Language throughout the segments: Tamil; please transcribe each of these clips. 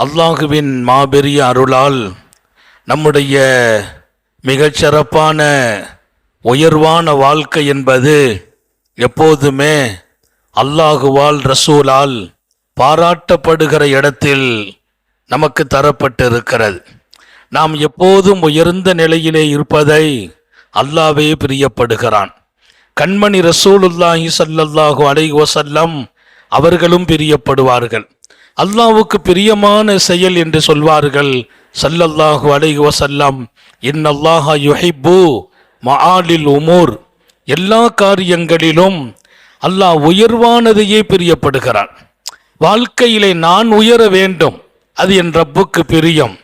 அல்லாஹுவின் மாபெரிய அருளால் நம்முடைய மிகச்சிறப்பான உயர்வான வாழ்க்கை என்பது எப்போதுமே அல்லாஹுவால் ரசூலால் பாராட்டப்படுகிற இடத்தில் நமக்கு தரப்பட்டிருக்கிறது. நாம் எப்போதும் உயர்ந்த நிலையிலே இருப்பதை அல்லாஹ்வே பிரியப்படுகிறான். கண்மணி ரசூலுல்லாஹி ஸல்லல்லாஹு அலைஹி வஸல்லம் அவர்களும் பிரியப்படுவார்கள். அல்லாஹ்வுக்கு பிரியமான செயல் என்று சொல்வார்கள் ஸல்லல்லாஹு அலைஹி வஸல்லம், இன்னல்லாஹ யுஹிப்பு மஆலில் உமூர். எல்லா காரியங்களிலும் அல்லாஹ் உயர்வானதையே பிரியப்படுகிறான். வாழ்க்கையிலே நான் உயர வேண்டும், அது என் ரப்புக்கு பிரியம்.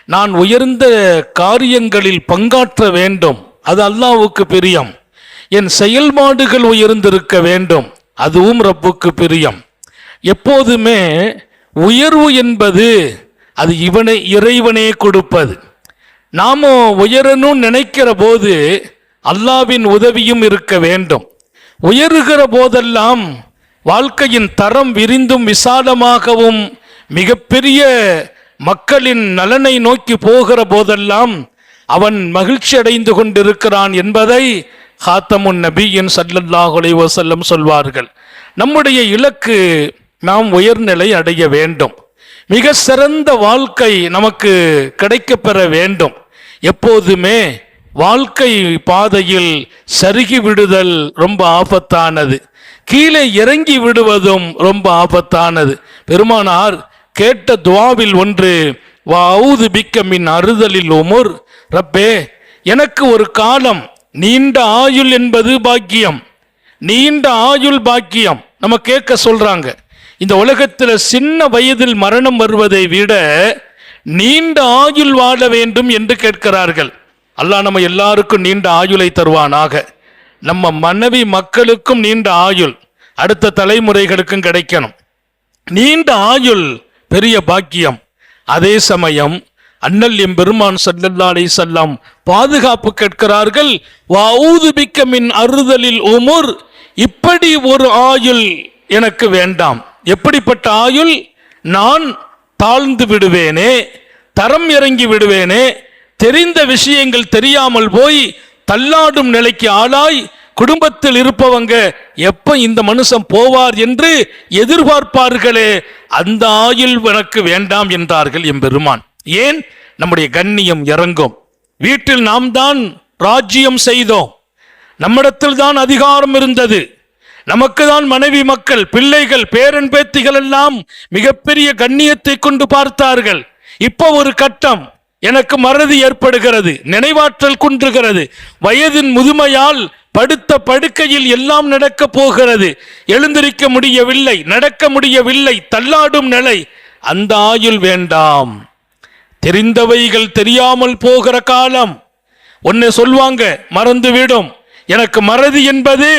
நான் உயர்ந்த காரியங்களில் பங்காற்ற வேண்டும், அது அல்லாஹ்வுக்கு பிரியம். என் செயல்பாடுகள் உயர்ந்திருக்க வேண்டும், அதுவும் ரப்புக்கு பிரியம். எப்போதுமே உயர்வு என்பது அது இறைவனே கொடுப்பது. நாம உயரணும்னு நினைக்கிற போது அல்லாஹ்வின் உதவியும் இருக்க வேண்டும். உயருகிற போதெல்லாம் வாழ்க்கையின் தரம் விரிந்தும் விசாலமாகவும் மிகப்பெரிய மக்களின் நலனை நோக்கி போகிற போதெல்லாம் அவன் மகிழ்ச்சி அடைந்து கொண்டிருக்கிறான் என்பதை ஹாத்தமுன் நபியின் ஸல்லல்லாஹு அலைஹி வஸல்லம் சொல்வார்கள். நம்முடைய இலக்கு நாம் உயர்நிலை அடைய வேண்டும், மிக சிறந்த வாழ்க்கை நமக்கு கிடைக்கப்பெற வேண்டும். எப்போதுமே வாழ்க்கை பாதையில் சருகி விடுதல் ரொம்ப ஆபத்தானது, கீழே இறங்கி விடுவதும் ரொம்ப ஆபத்தானது. பெருமானார் கேட்ட துஆவில் ஒன்று, வஅஊது பிக்க மின் அறுதலில் உமுர். ரப்பே, எனக்கு ஒரு காலம் நீண்ட ஆயுள் என்பது பாக்கியம், நீண்ட ஆயுள் பாக்கியம். நம்ம கேட்க சொல்றாங்க, இந்த உலகத்தில் சின்ன வயதில் மரணம் வருவதை விட நீண்ட ஆயுள் வாழ வேண்டும் என்று கேட்கிறார்கள். அல்லாஹ் நம்ம எல்லாருக்கும் நீண்ட ஆயுளை தருவானாக. நம்ம மனைவி மக்களுக்கும் நீண்ட ஆயுள், அடுத்த தலைமுறைகளுக்கும் கிடைக்கணும். நீண்ட ஆயுள் பெரிய பாக்கியம். அதே சமயம் அண்ணல் எம்பெருமான் ஸல்லல்லாஹு அலைஹி வஸல்லம் பாதுகாப்பு கேட்கிறார்கள், வஅஊது பிக்க மின் அறுதலில் உமுர். இப்படி ஒரு ஆயுள் எனக்கு வேண்டாம். எப்படிப்பட்ட ஆயுள்? நான் தாழ்ந்து விடுவேனே, தரம் இறங்கி விடுவேனே, தெரிந்த விஷயங்கள் தெரியாமல் போய் தள்ளாடும் நிலைக்கு ஆளாய் குடும்பத்தில் இருப்பவங்க எப்ப இந்த மனுஷன் போவார் என்று எதிர்பார்ப்பார்களே, அந்த ஆயுள் எனக்கு வேண்டாம் என்றார்கள் எம்பெருமான். ஏன்? நம்முடைய கண்ணியம் இறங்கும். வீட்டில் நாம் தான் ராஜ்யம் செய்தோம், நம்மிடத்தில் தான் அதிகாரம் இருந்தது, நமக்கு தான் மனைவி மக்கள் பிள்ளைகள் பேரன் பேத்திகள் எல்லாம் மிகப்பெரிய கண்ணியத்தை கொண்டு பார்த்தார்கள். இப்போ ஒரு கட்டம், எனக்கு மறதி ஏற்படுகிறது, நினைவாற்றல் குன்றுகிறது, வயதின் முதுமையால் படுத்த படுக்கையில் எல்லாம் நடக்க போகிறது, எழுந்திருக்க முடியவில்லை, நடக்க முடியவில்லை, தள்ளாடும் நிலை. அந்த ஆயுள் வேண்டாம். தெரிந்தவைகள் தெரியாமல் போகிற காலம். ஒன்னு சொல்வாங்க, மறந்துவிடும். எனக்கு மறதி என்பது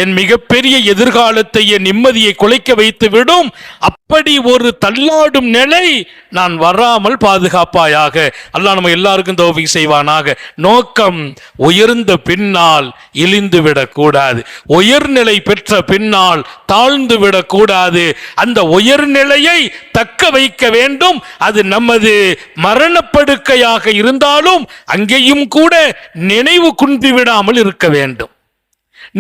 என் மிகப்பெரிய எதிர்காலத்தை, என் நிம்மதியை குலைக்க வைத்து விடும். அப்படி ஒரு தள்ளாடும் நிலை நான் வராமல் பாதுகாப்பாயாக. அல்லாஹ் நம்ம எல்லாருக்கும் தௌஃபீக் செய்வானாக. நோக்கம் உயர்ந்த பின்னால் இழிந்து விடக்கூடாது, உயர்நிலை பெற்ற பின்னால் தாழ்ந்து விடக்கூடாது. அந்த உயர்நிலையை தக்க வைக்க வேண்டும். அது நமது மரணப்படுக்கையாக இருந்தாலும் அங்கேயும் கூட நினைவு குன்றி விடாமல் இருக்க வேண்டும்.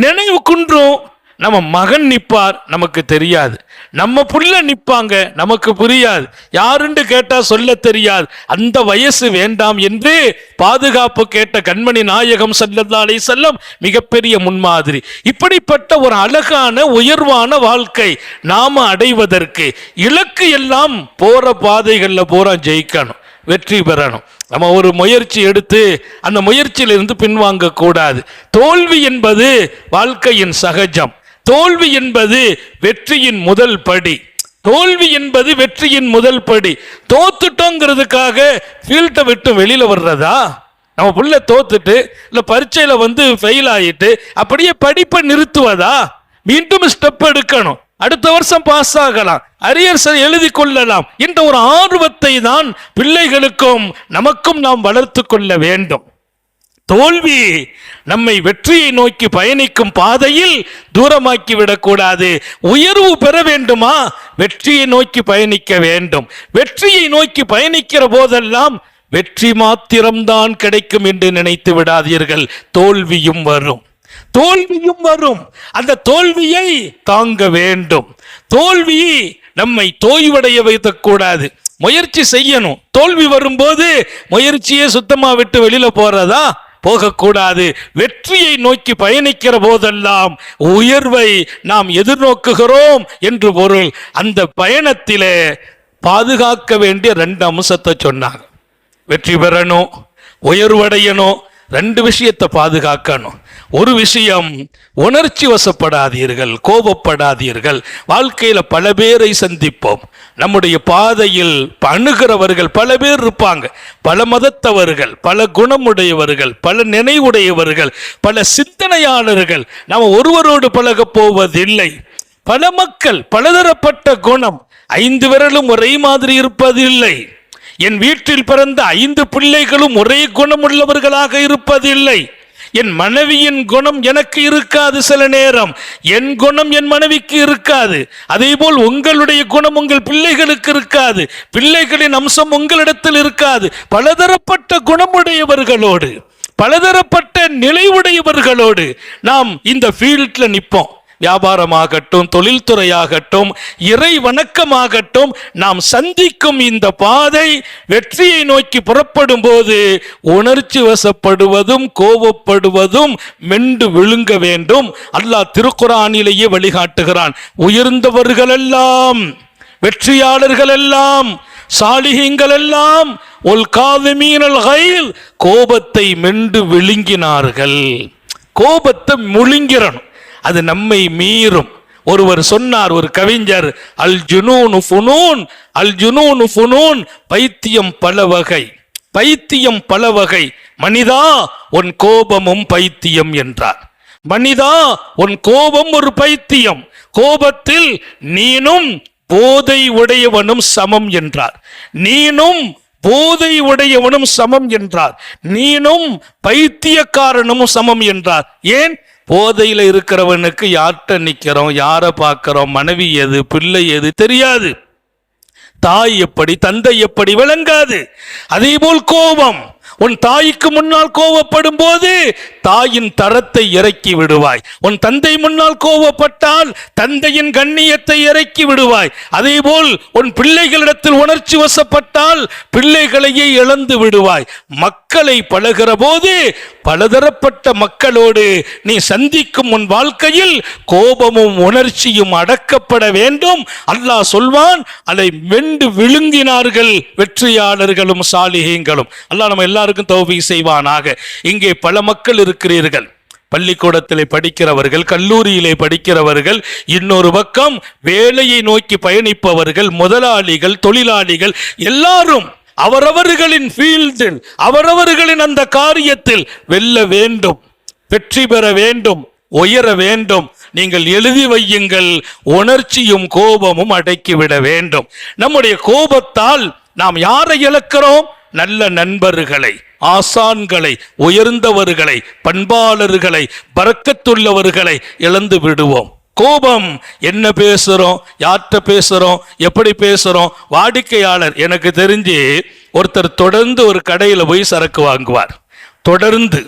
நினைவு குன்றும். நம்ம மகன் நிப்பார், நமக்கு தெரியாது. நம்ம புள்ள நிப்பாங்க, நமக்கு புரியாது. யாருன்னு கேட்டா சொல்ல தெரியாது. அந்த வயசு வேண்டாம் என்று பாதுகாப்பு கேட்ட கண்மணி நாயகம் ஸல்லல்லாஹு அலைஹி வஸல்லம் மிகப்பெரிய முன்மாதிரி. இப்படிப்பட்ட ஒரு அழகான உயர்வான வாழ்க்கை நாம அடைவதற்கு இலக்கு எல்லாம் போற பாதைகள்ல போற ஜெயிக்கணும், வெற்றி பெறணும். நம்ம ஒரு முயற்சி எடுத்து அந்த முயற்சியிலிருந்து பின்வாங்க கூடாது. தோல்வி என்பது வாழ்க்கையின் சகஜம். தோல்வி என்பது வெற்றியின் முதல் படி. தோல்வி என்பது வெற்றியின் முதல் படி. தோத்துட்டோங்கிறதுக்காக ஃபீல்டை விட்டு வெளியில வர்றதா? நம்ம புள்ள தோத்துட்டு இல்ல பரீட்சையில ஃபெயில் ஆயிட்டு அப்படியே படிப்பை நிறுத்துவதா? மீண்டும் ஸ்டெப் எடுக்கணும், அடுத்த வருஷம் பாஸ் ஆகலாம், அரியர்ஸ் எழுதி கொள்ளலாம் என்ற ஒரு ஆர்வத்தை தான் பிள்ளைகளுக்கும் நமக்கும் நாம் வளர்த்து கொள்ள வேண்டும். தோல்வி நம்மை வெற்றியை நோக்கி பயணிக்கும் பாதையில் தூரமாக்கி விடக்கூடாது. உயர்வு பெற வேண்டுமா? வெற்றியை நோக்கி பயணிக்க வேண்டும். வெற்றியை நோக்கி பயணிக்கிற போதெல்லாம் வெற்றி மாத்திரம்தான் கிடைக்கும் என்று நினைத்து விடாதீர்கள். தோல்வியும் வரும், தோல்வியும் வரும். அந்த தோல்வியை தாங்க வேண்டும். தோல்வி நம்மை தோய்வடைய வைக்கக்கூடாது. முயற்சி செய்யணும். தோல்வி வரும்போது முயற்சியை சுத்தமா விட்டு வெளியில போறதா? போகக்கூடாது. வெற்றியை நோக்கி பயணிக்கிற போதெல்லாம் உயர்வை நாம் எதிர்நோக்குகிறோம் என்று பொருள். அந்த பயணத்திலே பாதுகாக்க வேண்டிய 2 அம்சத்தை சொன்னாங்க. வெற்றி பெறணும், உயர்வடையணும். 2 விஷயத்தை பாதுகாக்கணும். ஒரு விஷயம், உணர்ச்சி வசப்படாதீர்கள், கோபப்படாதீர்கள். வாழ்க்கையில பல பேரை சந்திப்போம். நம்முடைய பாதையில் அணுகிறவர்கள் பல பேர் இருப்பாங்க. பல மதத்தவர்கள், பல குணமுடையவர்கள், பல நினைவுடையவர்கள், பல சிந்தனையாளர்கள். நாம் ஒருவரோடு பழக போவதில்லை. பல மக்கள், பலதரப்பட்ட குணம். 5 விரலும் ஒரே மாதிரி இருப்பதில்லை. என் வீட்டில் பிறந்த 5 பிள்ளைகளும் ஒரே குணமுள்ளவர்களாக இருப்பதில்லை. என் மனைவியின் குணம் எனக்கு இருக்காது. சில நேரம் என் குணம் என் மனைவிக்கு இருக்காது. அதே போல் உங்களுடைய குணம் உங்கள் பிள்ளைகளுக்கு இருக்காது. பிள்ளைகளின் அம்சம் உங்களிடத்தில் இருக்காது. பலதரப்பட்ட குணமுடையவர்களோடு, பலதரப்பட்ட நிலையுடையவர்களோடு நாம் இந்த ஃபீல்ட்ல நிற்போம். வியாபாரமாகட்டும், தொழில்துறையாகட்டும், இறை வணக்கமாகட்டும், நாம் சந்திக்கும் இந்த பாதை வெற்றியை நோக்கி புறப்படும் போது உணர்ச்சி வசப்படுவதும் கோபப்படுவதும் மென்று விழுங்க வேண்டும். அல்லாஹ் திருக்குர்ஆனிலேயே வழிகாட்டுகிறான். உயர்ந்தவர்கள் எல்லாம், வெற்றியாளர்கள் எல்லாம், சாலிஹீன்கள் எல்லாம் ஒல் காதிமீனல் கைல், கோபத்தை மென்று விழுங்கினார்கள். கோபத்தை முழுங்கிறணும். அது நம்மை மீறும். ஒருவர் சொன்னார், ஒரு கவிஞர், அல் ஜுனூனு ஃபுனூன், அல் ஜுனூனு ஃபுனூன், பைத்தியம் பல வகை, பைத்தியம் பல வகை. மனிதா உன் கோபமும் பைத்தியம் என்றார். மனிதா உன் கோபம் ஒரு பைத்தியம். கோபத்தில் நீனும் போதை உடையவனும் சமம் என்றார். நீனும் போதை உடையவனும் சமம் என்றார். நீனும் பைத்தியக்காரனும் சமம் என்றார். ஏன்? போதையில இருக்கிறவனுக்கு யார்கிட்ட நிக்கிறோம், யாரை பார்க்கிறோம், மனைவி எது, பிள்ளை எது தெரியாது. தாய் எப்படி, தந்தை எப்படி விளங்காது. அதே போல் கோபம். உன் தாய்க்கு முன்னால் கோபப்படும் போது தாயின் தரத்தை இறக்கி விடுவாய். உன் தந்தை முன்னால் கோபப்பட்டால் தந்தையின் கண்ணியத்தை இறக்கி விடுவாய். அதே போல் உன் பிள்ளைகளிடத்தில் உணர்ச்சி வசப்பட்டால் பிள்ளைகளையே இழந்து விடுவாய். மக்களை பழகிற போது பலதரப்பட்ட மக்களோடு நீ சந்திக்கும் உன் வாழ்க்கையில் கோபமும் உணர்ச்சியும் அடக்கப்பட வேண்டும். அல்லாஹ் சொல்வான், அதை வென்று விழுங்கினார்கள் வெற்றியாளர்களும் சாலிஹீன்களும். அல்லாஹ் நம்ம எல்லாருக்கும் தௌஃபீக் செய்வானாக. இங்கே பல மக்கள் இருக்கிறீர்கள். பள்ளிக்கூடத்திலே படிக்கிறவர்கள், கல்லூரியிலே படிக்கிறவர்கள், இன்னொரு பக்கம் வேலையை நோக்கி பயணிப்பவர்கள், முதலாளிகள், தொழிலாளிகள், எல்லாரும் அவரவர்களின் ஃபீல்டில், அவரவர்களின் அந்த காரியத்தில் வெல்ல வேண்டும், வெற்றி பெற வேண்டும், உயர வேண்டும். நீங்கள் எழுதி வையுங்கள், உணர்ச்சியும் கோபமும் அடக்கிவிட வேண்டும். நம்முடைய கோபத்தால் நாம் யாரை இழக்கிறோம்? நல்ல நண்பர்களை, ஆசான்களை, உயர்ந்தவர்களை, பண்பாளர்களை, பரக்கத்துள்ளவர்களை இழந்து விடுவோம். கோபம். என்ன பேசுறோம், யார்கிட்ட பேசுறோம், எப்படி பேசுறோம். வாடிக்கையாளர், எனக்கு தெரிஞ்சு ஒருத்தர் தொடர்ந்து ஒரு கடையில் போய் சரக்கு வாங்குவார். தொடர்ந்து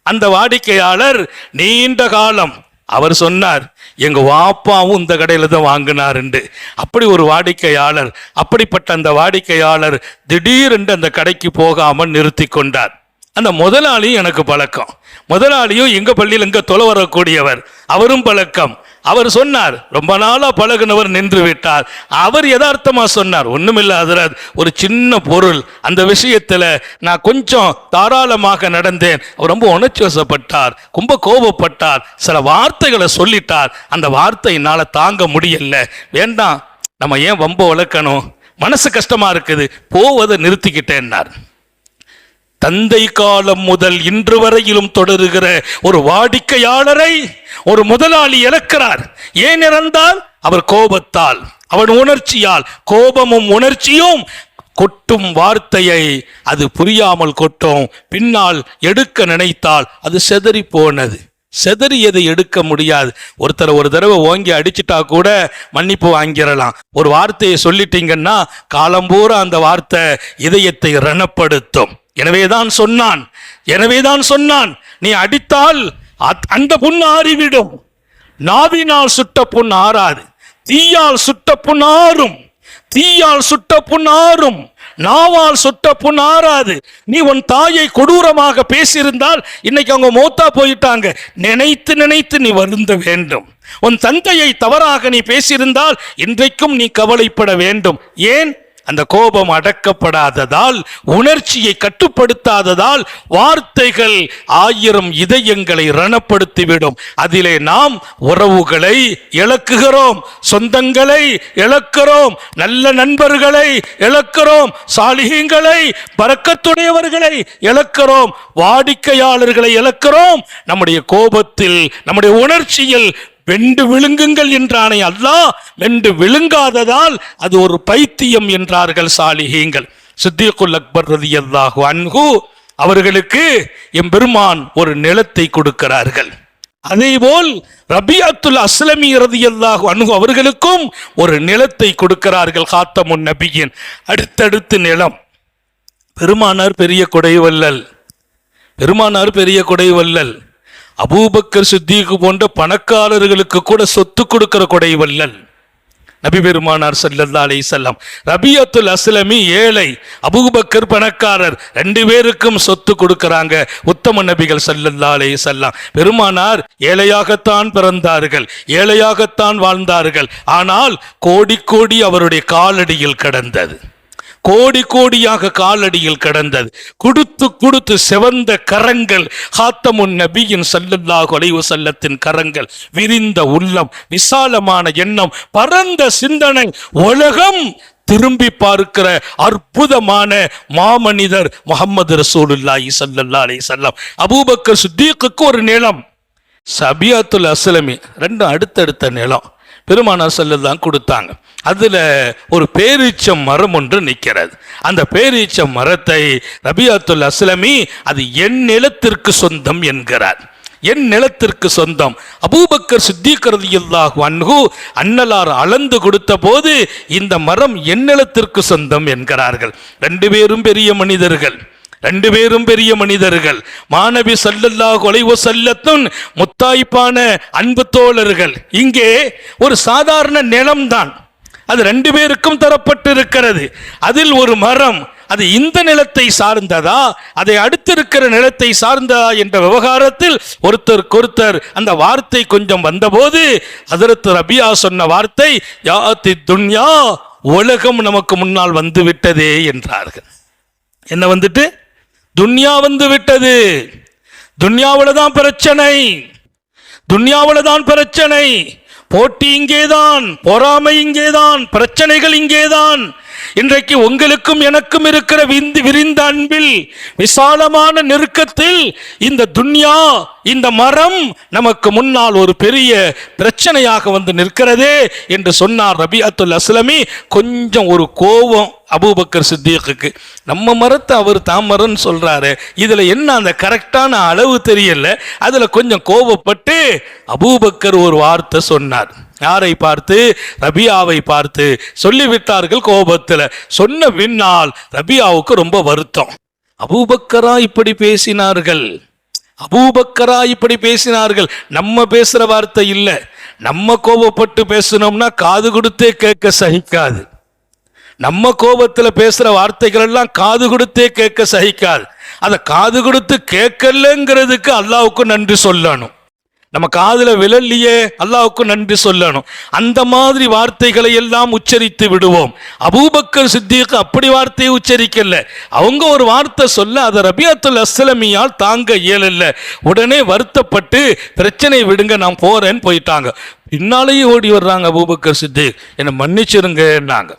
அந்த வாடிக்கையாளர் நீண்ட காலம், அவர் சொன்னார், எங்க வாப்பாவும் இந்த கடையில தான் வாங்கினாருண்டு. அப்படி ஒரு வாடிக்கையாளர். அப்படிப்பட்ட அந்த வாடிக்கையாளர் திடீரென்று அந்த கடைக்கு போகாமல் நிறுத்தி கொண்டார். அந்த முதலாளியும் எனக்கு பழக்கம். முதலாளியும் எங்க பள்ளியில் எங்க தொலை வரக்கூடியவர், அவரும் பழக்கம். அவர் சொன்னார், ரொம்ப நாளா பழகுனவர் நின்று விட்டார். அவர் யதார்த்தமா சொன்னார், ஒண்ணுமில்ல ஹஜ்ரத், ஒரு சின்ன பொருள், அந்த விஷயத்துல நான் கொஞ்சம் தாராளமாக நடந்தேன். அவர் ரொம்ப உணர்ச்சி வசப்பட்டார், ரொம்ப கோபப்பட்டார், சில வார்த்தைகளை சொல்லிட்டார். அந்த வார்த்தை என்னால தாங்க முடியல. வேண்டாம், நம்ம ஏன் வம்ப வளர்க்கணும், மனசு கஷ்டமா இருக்குது, போவதை நிறுத்திக்கிட்டேன்னார். தந்தை காலம் முதல் இன்று வரையிலும் தொடருகிற ஒரு வாடிக்கையாளரை ஒரு முதலாளி இழக்கிறார். ஏன் இறந்தால்? அவர் கோபத்தால், அவன் உணர்ச்சியால். கோபமும் உணர்ச்சியும் கொட்டும் வார்த்தையை அது புரியாமல் கொட்டும், பின்னால் எடுக்க நினைத்தால் அது செதறி போனது. செதறியதை எடுக்க முடியாது. ஒருத்தர் ஒரு தடவை ஓங்கி அடிச்சுட்டா கூட மன்னிப்பு வாங்கிடலாம். ஒரு வார்த்தையை சொல்லிட்டீங்கன்னா காலம்பூரா அந்த வார்த்தை இதயத்தை ரணப்படுத்தும். எனவேதான் சொன்னான் நீ அடித்தால் அந்த புண் ஆறிவிடும். நாவினால் சுட்ட புண் ஆறாது, தீயால் சுட்ட புண் ஆறும். நாவால் சுட்ட புண் ஆறாது. நீ உன் தாயை கொடூரமாக பேசியிருந்தால் இன்னைக்கு அவங்க மௌத்தா போயிட்டாங்க, நினைத்து நீ வருந்த வேண்டும். உன் தந்தையை தவறாக நீ பேசியிருந்தால் இன்றைக்கும் நீ கவலைப்பட வேண்டும். ஏன்? அந்த கோபம் அடக்கப்படாததால், உணர்ச்சியை கட்டுப்படுத்தாததால் வார்த்தைகள் 1000 இதயங்களை ரணப்படுத்திவிடும். அதிலே நாம் உறவுகளை இழக்குகிறோம், சொந்தங்களை இழக்கிறோம், நல்ல நண்பர்களை இழக்கிறோம், சாலிஹீன்களை, பரக்கத்துடையவர்களை இழக்கிறோம், வாடிக்கையாளர்களை இழக்கிறோம். நம்முடைய கோபத்தில், நம்முடைய உணர்ச்சியில் வெண்டு விழுங்குங்கள் என்றானே அல்லாஹ், வெண்டு விழுங்காததால் அது ஒரு பைத்தியம் என்றார்கள் சாலிஹீன்கள். சித்திகுல் அக்பர் ரலியல்லாஹு அன்ஹு அவர்களுக்கு எம்பெருமான் ஒரு நிலத்தை கொடுக்கிறார்கள். அதேபோல் ரபியத்துல் அஸ்லமி ரலியல்லாஹு அன்ஹு அவர்களுக்கும் ஒரு நிலத்தை கொடுக்கிறார்கள். காத்தமுன் நபியின் அடுத்தடுத்து நிலம். பெருமானார் பெரிய கொடைவல்லல். அபூபக்கர் சித்திக் போன்ற பணக்காரர்களுக்கு கூட சொத்து கொடுக்கிற கொடைவல்லல் நபி பெருமானார் ஸல்லல்லாஹு அலைஹி வஸல்லம். ரபியத்துல் அஸ்லமி ஏழை, அபூபக்கர் பணக்காரர், 2 பேருக்கும் சொத்து கொடுக்கறாங்க உத்தம நபிகள் ஸல்லல்லாஹு அலைஹி வஸல்லம். பெருமானார் ஏழையாகத்தான் பிறந்தார்கள், ஏழையாகத்தான் வாழ்ந்தார்கள். ஆனால் கோடி அவருடைய காலடியில் கடந்தது, கோடியாக காலடியில் கடந்தது. கொடுத்து சிவந்த கரங்கள், காத்தமுன் நபியின் ஸல்லல்லாஹு அலைஹி வஸல்லத்தின் கரங்கள், விரிந்த உள்ளம், விசாலமான எண்ணம், பரந்த சிந்தனை, உலகம் திரும்பி பார்க்கிற அற்புதமான மாமனிதர் முஹம்மது ரசூலுல்லாஹி ஸல்லல்லாஹு அலைஹி வஸல்லம். அபூபக்கர் சித்திக்குக்கு ஒரு நிலம், ரபியத்துல் அஸ்லமி 2 அடுத்தடுத்த நிலம் பெருமானார் ஸல்லல்லாஹு கொடுத்தாங்க. அதுல ஒரு பேரீச்சம் மரம் ஒன்று நிற்கிறது. அந்த பேரீச்சம் மரத்தை ரபியத்துல் அஸ்லமி அது என் நிலத்திற்கு சொந்தம் என்கிறார். என் நிலத்திற்கு சொந்தம். அபூபக்கர் சித்திக் ரலியல்லாஹு அன்ஹு அன்னலார் அளந்து கொடுத்த போது இந்த மரம் என் நிலத்திற்கு சொந்தம் என்கிறார்கள். 2 பேரும் பெரிய மனிதர்கள். மாநபி ஸல்லல்லாஹு அலைஹி வஸல்லத்தின் முத்தாய்ப்பான அன்பு தோழர்கள். இங்கே ஒரு சாதாரண நிலம்தான், அது 2 பேருக்கும் தரப்பட்டிருக்கிறது. அதில் ஒரு மரம், அது இந்த நிலத்தை சார்ந்ததா, அதை அடுத்திருக்கிற நிலத்தை சார்ந்ததா என்ற விவகாரத்தில் ஒருத்தருக்கொருத்தர் அந்த வார்த்தை கொஞ்சம் வந்தபோது ஹஜ்ரத் ரபியா சொன்ன வார்த்தை, யாத்தி துன்யா, உலகம் நமக்கு முன்னால் வந்து விட்டதே என்றார்கள். என்ன வந்துட்டு? துன்யா வந்து விட்டது. துன்யாவில தான் பிரச்சனை. போட்டி இங்கேதான், பொறாமை இங்கேதான், பிரச்சனைகள் இங்கேதான். இன்றைக்கு உங்களுக்கும் எனக்கும் இருக்கிற விரிந்த அன்பில், விசாலமான நெருக்கத்தில் இந்த துன்யா, இந்த மரம் நமக்கு முன்னால் ஒரு பெரிய பிரச்சனையாக வந்து நிற்கிறதே என்று சொன்னார் ரபியத்துல் அஸ்லமி. கொஞ்சம் ஒரு கோபம் அபூபக்கர் சித்திக்கு. நம்ம மரத்தை அவர் தாமரன்னு சொல்றாரு, இதுல என்ன அந்த கரெக்டான அளவு தெரியல. அதுல கொஞ்சம் கோபப்பட்டு அபூபக்கர் ஒரு வார்த்தை சொன்னார். யாரை பார்த்து? ரபியாவை பார்த்து சொல்லிவிட்டார்கள் கோபத்தில். சொன்ன பின்னால் ரபியாவுக்கு ரொம்ப வருத்தம். அபூபக்கரா இப்படி பேசினார்கள். நம்ம பேசுற வார்த்தை இல்லை. நம்ம கோபப்பட்டு பேசணும்னா காது கொடுத்தே கேட்க சகிக்காது. நம்ம கோபத்தில் பேசுற வார்த்தைகள் எல்லாம் காது கொடுத்தே கேட்க சகிக்காது. அதை காது கொடுத்து கேட்கலங்கிறதுக்கு அல்லாஹ்வுக்கு நன்றி சொல்லணும். நம்ம காதுல விழலையே, அல்லாஹ்வுக்கு நன்றி சொல்லணும். அந்த மாதிரி வார்த்தைகளை எல்லாம் உச்சரித்து விடுவோம். அபூபக்கர் சித்திக் அப்படி வார்த்தையை உச்சரிக்கல. அவங்க ஒரு வார்த்தை சொல்ல அதை ரபியத்துல் அஸ்லமியால் தாங்க இயலல்ல. உடனே வருத்தப்பட்டு பிரச்சனை விடுங்க, நான் போறேன்னு போயிட்டாங்க. பின்னாலேயே ஓடி வர்றாங்க அபூபக்கர் சித்திக், என்னை மன்னிச்சிருங்கன்னாங்க.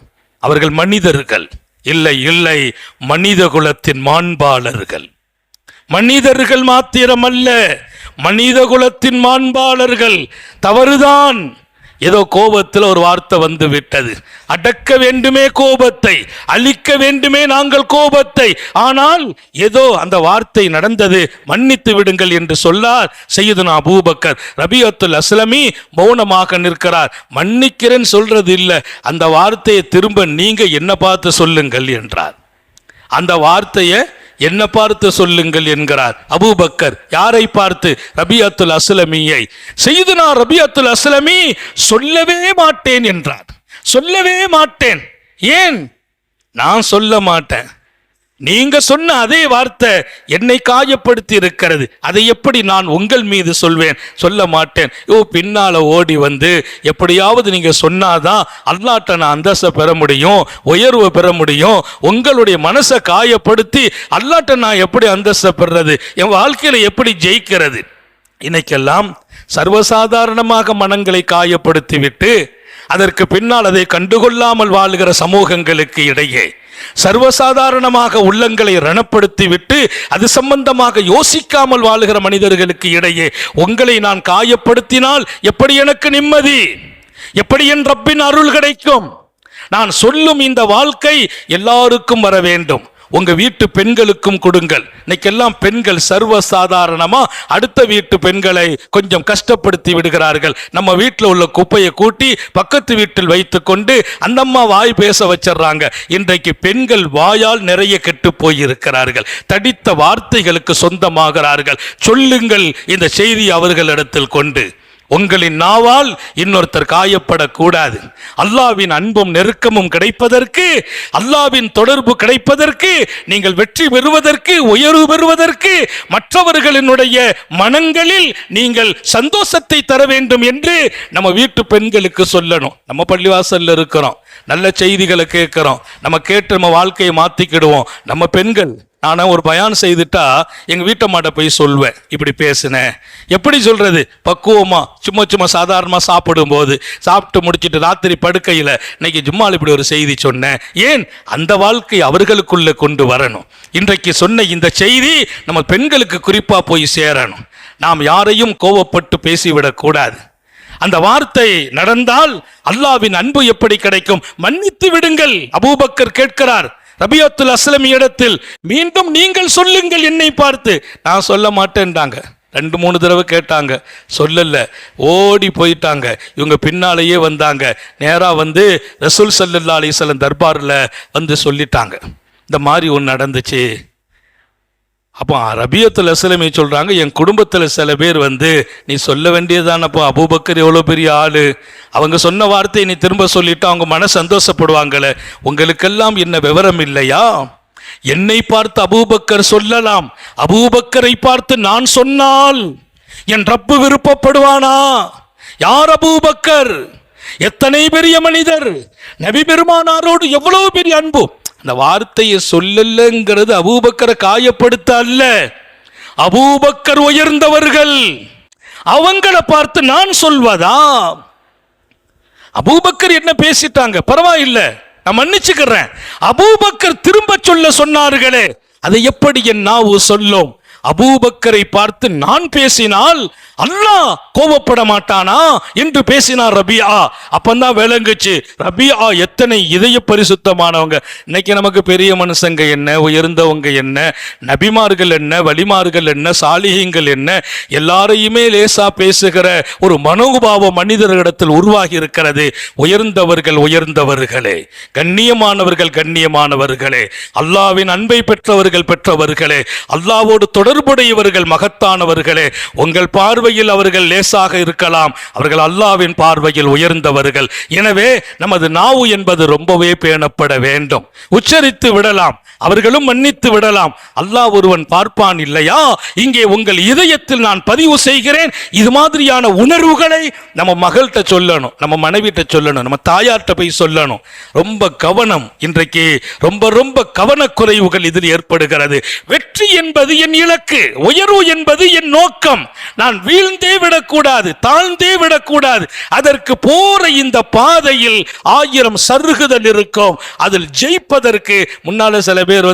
அவர்கள் மனிதர்கள் இல்லை, மனித குலத்தின் மாண்பாளர்கள். மனிதர்கள் மாத்திரமல்ல, மனித குலத்தின் மாண்பாளர்கள். தவறுதான், ஏதோ கோபத்தில் ஒரு வார்த்தை வந்து விட்டது. அடக்க வேண்டுமே கோபத்தை, அழிக்க வேண்டுமே நாங்கள் கோபத்தை. ஆனால் ஏதோ அந்த வார்த்தை நடந்தது, மன்னித்து விடுங்கள் என்று சொல்லார் சையதுனா அபூபக்கர் ரபியத்துல் அஸ்லமி. மௌனமாக நிற்கிறார். மன்னிக்கிறேன்னு சொல்றது இல்லை, அந்த வார்த்தையை திரும்ப நீங்க என்ன பார்த்து சொல்லுங்கள் என்றார். அந்த வார்த்தையை என்ன பார்த்து சொல்லுங்கள் என்கிறார் அபூபக்கர். யாரை பார்த்து? ரபியத்துல் அஸ்லமியை. சையதுனா ரபியத்துல் அஸ்லமி சொல்லவே மாட்டேன் என்றார். சொல்லவே மாட்டேன். ஏன்? நான் சொல்ல மாட்டேன். நீங்க சொன்ன அதே வார்த்தை என்னை காயப்படுத்தி இருக்கிறது, அதை எப்படி நான் உங்கள் மீது சொல்வேன்? சொல்ல மாட்டேன். பின்னால ஓடி வந்து எப்படியாவது நீங்க சொன்னாதான் அல்லாஹ்ட்ட நான் அந்தஸ்தை பெற முடியும், உயர்வு பெற முடியும். உங்களுடைய மனசை காயப்படுத்தி அல்லாஹ்ட்ட நான் எப்படி அந்தஸ்தை பெறுறது? என் வாழ்க்கையில எப்படி ஜெயிக்கிறது? இன்னைக்கெல்லாம் சர்வசாதாரணமாக மனங்களை காயப்படுத்தி விட்டு அதற்கு பின்னால் அதை கண்டுகொள்ளாமல் வாழ்கிற சமூகங்களுக்கு இடையே சர்வசாதாரணமாக உள்ளங்களை ரணப்படுத்தி விட்டு அது சம்பந்தமாக யோசிக்காமல் வாழ்கிற மனிதர்களுக்கு இடையே உங்களை நான் காயப்படுத்தினால் எப்படி எனக்கு நிம்மதி? எப்படி என் ரப்பின் அருள் கிடைக்கும்? நான் சொல்லும் இந்த வாழ்க்கை எல்லாருக்கும் வர வேண்டும். உங்க வீட்டு பெண்களுக்கும் கொடுங்கள். இன்னைக்கெல்லாம் பெண்கள் சர்வசாதாரணமா அடுத்த வீட்டு பெண்களை கொஞ்சம் கஷ்டப்படுத்தி விடுகிறார்கள். நம்ம வீட்டில் உள்ள குப்பையை கூட்டி பக்கத்து வீட்டில் வைத்து கொண்டு அந்த அம்மா வாய் பேச வச்சிடறாங்க. இன்றைக்கு பெண்கள் வாயால் நிறைய கெட்டு போயிருக்கிறார்கள். தடித்த வார்த்தைகளுக்கு சொந்தமாகிறார்கள். சொல்லுங்கள் இந்த செய்தி அவர்களிடத்தில் கொண்டு. உங்களின் நாவால் இன்னொருத்தர் காயப்படக்கூடாது. அல்லாஹ்வின் அன்பும் நெருக்கமும் கிடைப்பதற்கு, அல்லாஹ்வின் தொடர்பு கிடைப்பதற்கு, நீங்கள் வெற்றி பெறுவதற்கு, உயர்வு பெறுவதற்கு, மற்றவர்களினுடைய மனங்களில் நீங்கள் சந்தோஷத்தை தர வேண்டும் என்று நம்ம வீட்டு பெண்களுக்கு சொல்லணும். நம்ம பள்ளிவாசல்ல இருக்கிறோம், நல்ல செய்திகளை கேட்கிறோம், நம்ம கேட்டு நம்ம வாழ்க்கையை மாத்திக்கிடுவோம். நம்ம பெண்கள், நான் ஒரு பயான் செய்துட்டா எங்க வீட்டம்மாட்ட போய் சொல்வேன், இப்படி பேசுனேன். எப்படி சொல்றது? பக்குவமா, சும்மா சாதாரணமா சாப்பிடும் போது, சாப்பிட்டு முடிச்சுட்டு ராத்திரி படுக்கையில இன்னைக்கு ஜும்மால் இப்படி ஒரு செய்தி சொன்னேன். ஏன்? அந்த வாழ்க்கை அவர்களுக்குள்ள கொண்டு வரணும். இன்றைக்கு சொன்ன இந்த செய்தி நம்ம பெண்களுக்கு குறிப்பா போய் சேரணும். நாம் யாரையும் கோபப்பட்டு பேசிவிடக் கூடாது. அந்த வார்த்தை நடந்தால் அல்லாஹ்வின் அன்பு எப்படி கிடைக்கும்? மன்னித்து விடுங்கள். அபூபக்கர் கேட்கிறார் ரபியத்துல் அஸ்லமி இடத்தில், மீண்டும் நீங்கள் சொல்லுங்கள் என்னை பார்த்து. நான் சொல்ல மாட்டேன்டாங்க. 2-3 தடவை கேட்டாங்க, சொல்லல, ஓடி போயிட்டாங்க. இவங்க பின்னாலேயே வந்தாங்க. நேரா வந்து ரசூல் ஸல்லல்லாஹு அலைஹி வஸல்லம் தர்பார்ல வந்து சொல்லிட்டாங்க, இந்த மாதிரி ஒன்று நடந்துச்சு. அப்போ ரபியத்துல் அஸ்லமி சொல்றாங்க, என் குடும்பத்தில் சில பேர் வந்து நீ சொல்ல வேண்டியதானப்போ, அபூபக்கர் எவ்வளோ பெரிய ஆளு, அவங்க சொன்ன வார்த்தையை நீ திரும்ப சொல்லிட்டு அவங்க மன சந்தோஷப்படுவாங்களே, உங்களுக்கெல்லாம் என்ன விவரம் இல்லையா? என்னை பார்த்து அபூபக்கர் சொல்லலாம், அபூபக்கரை பார்த்து நான் சொன்னால் என் ரப்பு விருப்பப்படுவானா? யார் அபூபக்கர்? எத்தனை பெரிய மனிதர், நபி பெருமானாரோடு எவ்வளவு பெரிய அன்பு. அந்த வார்த்தையை சொல்லலங்கிறது அபூபக்கரை காயப்படுத்த அல்ல. அபூபக்கர் உயர்ந்தவர்கள், அவங்கள பார்த்து நான் சொல்வதா? அபூபக்கர் என்ன பேசிட்டாங்க, பரவாயில்லை, நான் மன்னிச்சுக்கிறேன். அபூபக்கர் திரும்ப சொல்ல சொன்னார்களே, அதை எப்படி என் நாவு சொல்லும்? அபூபக்கரை பார்த்து நான் பேசினால் அல்லாஹ் கோபப்பட மாட்டானா என்று பேசினார் ரபியா. அப்பந்தான் விளங்குச்சு ரபியா எத்தனை இதய பரிசுத்தமானவங்க. இன்னைக்கு நமக்கு பெரிய மனுஷங்க என்ன, உயர்ந்தவங்க என்ன, நபிமார்கள் என்ன, வலிமார்கள் என்ன, சாலிஹீங்கள் என்ன, எல்லாரையுமே லேசா பேசுகிற ஒரு மனோபாவம் மனிதர்களிடத்தில் உருவாகி இருக்கிறது. உயர்ந்தவர்கள் உயர்ந்தவர்களே, கண்ணியமானவர்கள் கண்ணியமானவர்களே, அல்லாஹ்வின் அன்பை பெற்றவர்கள் பெற்றவர்களே, அல்லாஹ்வோடு தொடர்புடையவர்கள் மகத்தானவர்களே. உங்கள் பார்வையில் அவர்கள் லேசாக இருக்கலாம், அவர்கள் அல்லாஹ்வின் பார்வையில் உயர்ந்தவர்கள். எனவே நமது நாவு என்பது ரொம்பவே பேணப்பட வேண்டும். உச்சரித்து விடலாம், அவர்களும் மன்னித்து விடலாம். அல்லாஹ் ஒருவன் பார்ப்பான் இல்லையா? இங்கே உங்கள் இதயத்தில் நான் பதிவு செய்கிறேன். இது மாதிரியான உணர்வுகளை நம்ம மகள்கிட்ட சொல்லணும், நம்ம மனைவிட்ட சொல்லணும், நம்ம தாயார்கிட்ட போய் சொல்லணும். ரொம்ப கவனம், இன்றைக்கு ரொம்ப கவனக்குறைவுகள் இதில் ஏற்படுகிறது. வெற்றி என்பது என் இலக்கு, உயர்வு என்பது என் நோக்கம். நான் வீழ்ந்தே விடக்கூடாது, தாழ்ந்தே விடக்கூடாது. அதற்கு போற இந்த பாதையில் 1000 சருகுதல் இருக்கும். அதில் ஜெயிப்பதற்கு முன்னால சில பேர்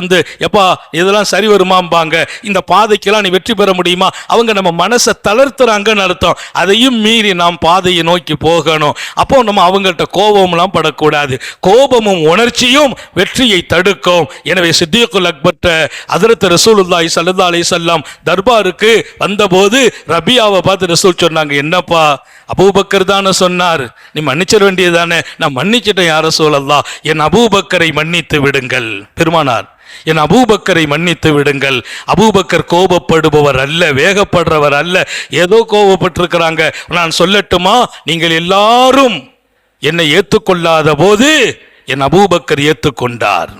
எப்பா இதெல்லாம் சரி வருமாம்பாங்க, இந்த பாதைக்கெல்லாம் நீ வெற்றி பெற முடியுமா, அவங்க நம்ம மனசை தளர்த்துறாங்கன்னு அர்த்தம். அதையும் மீறி நாம் பாதையை நோக்கி போகணும். அப்போ நம்ம அவங்கள்ட்ட கோபம்லாம் படக்கூடாது. கோபமும் உணர்ச்சியும் வெற்றியை தடுக்கும். எனவே சித்திகுல் அக்பர்ட்ட ஹஜ்ரத் ரசூலுல்லாஹி ஸல்லல்லாஹு அலைஹி வஸல்லம் தர்பாருக்கு வந்தபோது ரபியாவை பார்த்து ரசூல் சொன்னாங்க, என்னப்பா அபூபக்கர் தானே சொன்னார், நீ மன்னிச்சிட வேண்டியதானே. நான் மன்னிச்சிட்டேன் யா ரசூலல்லாஹ், என் அபூபக்கரை மன்னித்து விடுங்கள். பெருமானார், என் அபூபக்கரை மன்னித்து விடுங்கள். அபூபக்கர் கோபப்படுபவர் அல்ல, வேகப்படுறவர் அல்ல. ஏதோ கோபப்பட்டிருக்கிறாங்க. நான் சொல்லட்டுமா, நீங்கள் எல்லாரும் என்னை ஏற்றுக்கொள்ளாத போது என் அபூபக்கர் ஏற்றுக்கொண்டார்.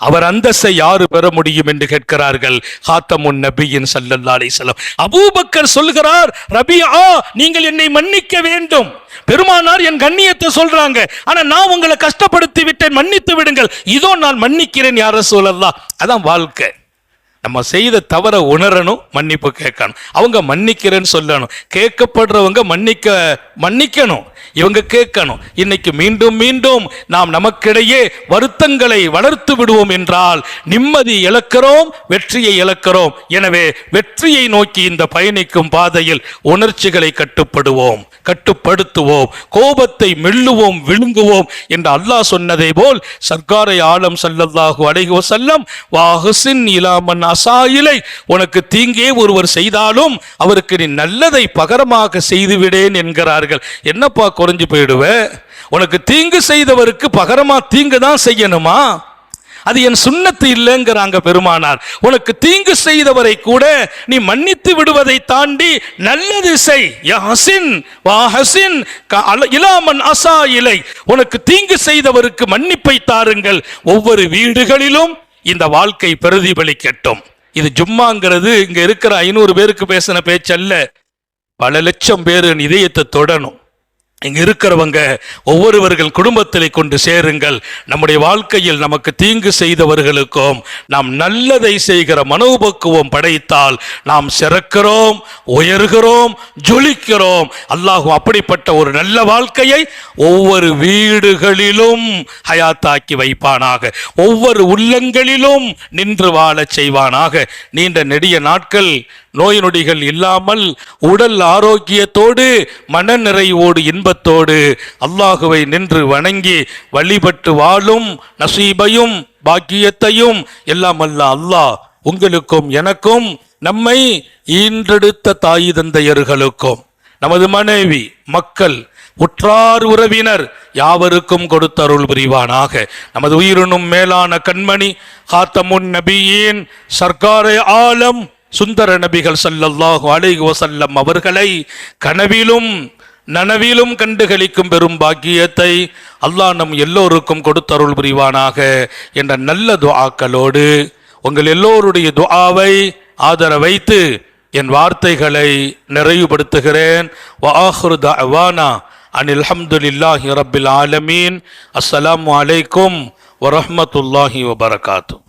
அவர் அந்தஸ்தை யாரு பெற முடியும் என்று கேட்கிறார்கள். காத்தமுன் நபியின் ஸல்லல்லாஹு அலைஹி வஸல்லம் அபூபக்கர் சொல்கிறார், ரபியா நீங்கள் என்னை மன்னிக்க வேண்டும். பெருமானார் என் கண்ணியத்தை சொல்றாங்க, ஆனா நான் உங்களை கஷ்டப்படுத்தி விட்டேன், மன்னித்து விடுங்கள். இதோ நான் மன்னிக்கிறேன் யா ரசூலல்லாஹ். அதான் வாழ்க்கை. நம்ம செய்த தவற உணரணும், மன்னிப்பு கேட்கணும். அவங்க மன்னிக்கிறேன்னு சொல்லணும். கேட்கப்படுறவங்க மன்னிக்கணும், இவங்க கேட்கணும். இன்னைக்கு மீண்டும் மீண்டும் நாம் நமக்கிடையே வருத்தங்களை வளர்த்து விடுவோம் என்றால் நிம்மதி இழக்கிறோம், வெற்றியை இழக்கிறோம். எனவே வெற்றியை நோக்கி இந்த பயணிக்கும் பாதையில் உணர்ச்சிகளை கட்டுப்படுத்துவோம், கோபத்தை மெல்லுவோம், விழுங்குவோம் என்று அல்லாஹ் சொன்னதை போல் சர்க்காரை ஆலம் ஸல்லல்லாஹு அலைஹி வஸல்லம் வாஹ்சின் இலா மன் அஸா இலை, உனக்கு தீங்கே ஒருவர் செய்தாலும் அவருக்கு நீ நல்லதை பகரமாக செய்துவிடேன் என்கிறார்கள். என்னப்பா குறைஞ்சு போயிடுவ, உனக்கு தீங்கு செய்தவருக்கு பகரமா தீங்கு தான் செய்யணுமா? அது என் சுன்னத்து இல்லைங்கிறாங்க பெருமானார். உனக்கு தீங்கு செய்தவரை கூட நீ மன்னித்து விடுவதை தாண்டி நல்லது செய். யஹ்சின் வஹ்சின் இலா மன் அஸா இலை, உனக்கு தீங்கு செய்தவருக்கு மன்னிப்பை தாருங்கள். ஒவ்வொரு வீடுகளிலும் இந்த வாழ்க்கை பிரதிபலிக்கட்டும். இது ஜும்மாங்கிறது இங்க இருக்கிற 500 பேருக்கு பேசின பேச்சல்ல, பல லட்சம் பேரின் இதயத்தை தொடணும். இங்க இருக்கிறவங்க ஒவ்வொருவர்கள் குடும்பத்திலே கொண்டு சேருங்கள். நம்முடைய வாழ்க்கையில் நமக்கு தீங்கு செய்தவர்களுக்கும் நாம் நல்லதை செய்கிற மனோபக்குவம் படைத்தால் நாம் சிறக்கிறோம், உயர்கிறோம், ஜொலிக்கிறோம். அல்லாஹ் அப்படிப்பட்ட ஒரு நல்ல வாழ்க்கையை ஒவ்வொரு வீடுகளிலும் ஹயாத்தாக்கி வைப்பானாக, ஒவ்வொரு உள்ளங்களிலும் நின்று வாழச் செய்வானாக. நீண்ட நெடிய நாட்கள் நோய் நொடிகள் இல்லாமல் உடல் ஆரோக்கியத்தோடு மனநிறைவோடு இன்பத்தோடு அல்லாஹுவை நின்று வணங்கி வழிபட்டு வாழும் நசீபையும் பாக்கியத்தையும் எல்லாம் அல்லாஹ் உங்களுக்கும் எனக்கும் நம்மை ஈன்றெடுத்த தாய் தந்தையர்களுக்கும் நமது மனைவி மக்கள் உற்றார் உறவினர் யாவருக்கும் கொடுத்தருள் புரிவானாக. நமது உயிரினும் மேலான கண்மணி காத்தமுன் நபியின் சர்க்காரே ஆலம் சுந்தர நபிகள் ஸல்லல்லாஹு அலைஹி வஸல்லம் அவர்களை கனவிலும் நனவிலும் கண்டுகளிக்கும் பெரும் பாக்கியத்தை அல்லாஹ் நம் எல்லோருக்கும் கொடுத்தருள் புரிவானாக என்ற நல்ல துஆக்களோடு உங்கள் எல்லோருடைய துஆவை ஆதரவைத்து என் வார்த்தைகளை நிறைவுபடுத்துகிறேன். வ ஆஹிரு தஅவானா அனில் ஹம்துலில்லாஹி ரப்பில் ஆலமீன். அஸ்ஸலாமு அலைக்கும் வ ரஹ்மத்துல்லாஹி வ பரகாத்துஹு.